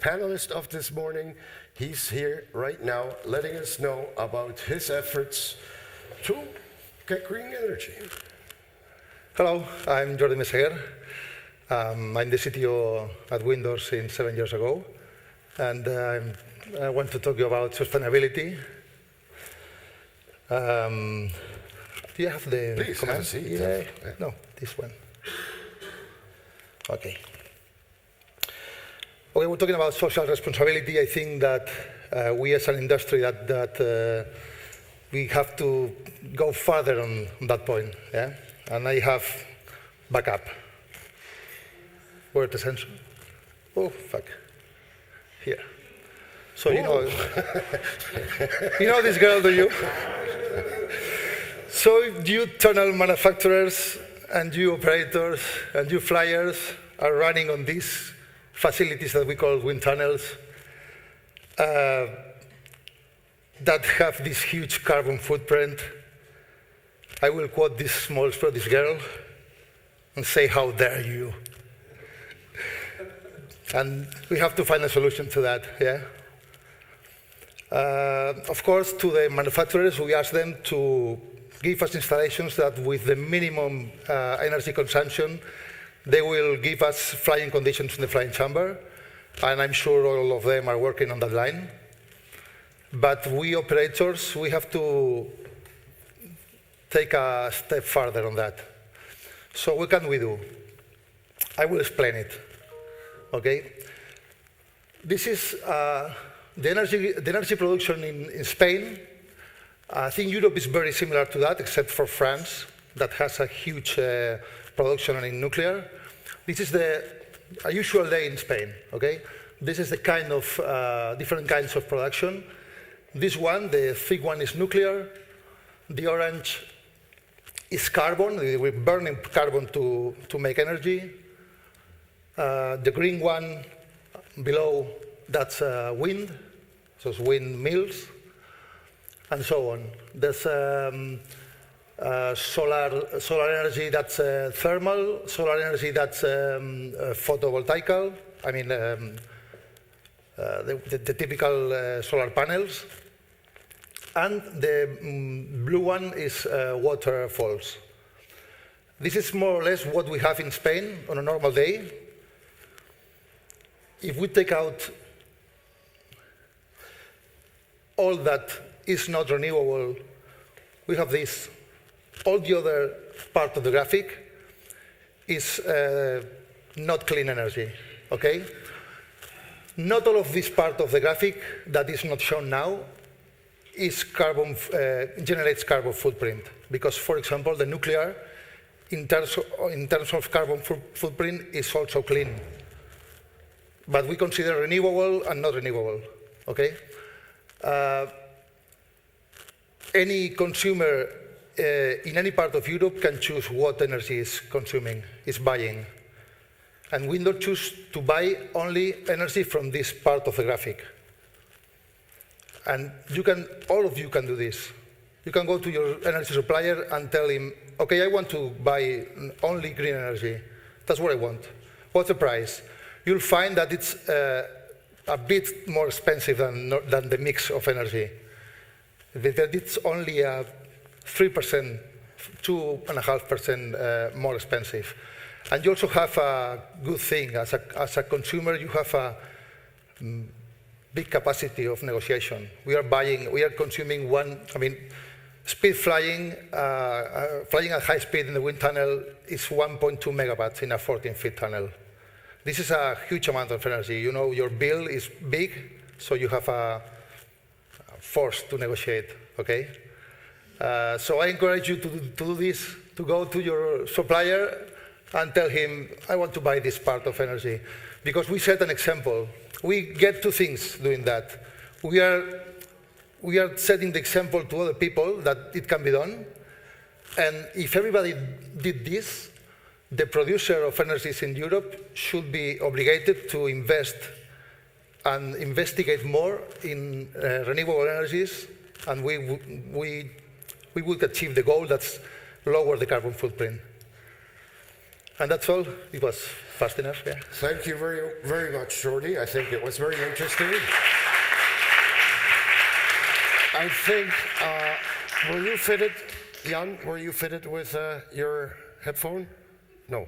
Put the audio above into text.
panelist of this morning. He's here right now letting us know about his efforts to get green energy. Hello, I'm Jordi Meseguer. I'm the CTO at Windoor since 7 years ago, and I want to talk to you about sustainability. Do you have the Please, command? have a seat. Yeah. No, this one. Okay. Okay, we're talking about social responsibility. I think that we as an industry that we have to go further on that point. Yeah? And I have backup. Where's the sensor? Oh, fuck. Here. So you know this girl, do you? So you tunnel manufacturers and you operators and you flyers are running on these facilities that we call wind tunnels that have this huge carbon footprint. I will quote this small Swedish girl and say, how dare you? And we have to find a solution to that, yeah? Of course, to the manufacturers, we ask them to give us installations that with the minimum energy consumption, they will give us flying conditions in the flying chamber, and I'm sure all of them are working on that line. But we operators, we have to take a step further on that. So what can we do? I will explain it, okay? This is the energy production in Spain. I think Europe is very similar to that, except for France, that has a huge production in nuclear. This is a usual day in Spain, okay? This is the kind of different kinds of production. This one, the thick one, is nuclear. The orange is carbon. We're burning carbon to make energy. The green one below, that's wind, so it's windmills, and so on. There's solar energy that's thermal, solar energy that's photovoltaic, I mean the typical solar panels. And the blue one is waterfalls. This is more or less what we have in Spain on a normal day. If we take out all that is not renewable, we have this. All the other part of the graphic is not clean energy, okay? Not all of this part of the graphic that is not shown now is generates carbon footprint. Because, for example, the nuclear, in terms of carbon footprint, is also clean. But we consider renewable and not renewable, okay? Any consumer in any part of Europe can choose what energy is consuming, is buying. And Windoor choose to buy only energy from this part of the graphic. And all of you can do this. You can go to your energy supplier and tell him, okay, I want to buy only green energy. That's what I want. What's the price? You'll find that it's a bit more expensive than the mix of energy. That it's only 3%, 2.5% more expensive. And you also have a good thing. As a consumer, you have a big capacity of negotiation. We are consuming speed flying at high speed in the wind tunnel is 1.2 megawatts in a 14-feet tunnel. This is a huge amount of energy. You know, your bill is big, so you have a force to negotiate, okay? So I encourage you to do this, to go to your supplier and tell him, I want to buy this part of energy. Because we set an example. We get two things doing that. We are setting the example to other people that it can be done. And if everybody did this, the producer of energies in Europe should be obligated to invest and investigate more in renewable energies, and we would achieve the goal that's lower the carbon footprint. And that's all. It was fast enough. Yeah. Thank you very, very much, Jordi. I think it was very interesting. I think, were you fitted, Jan, were you fitted with your headphone? No.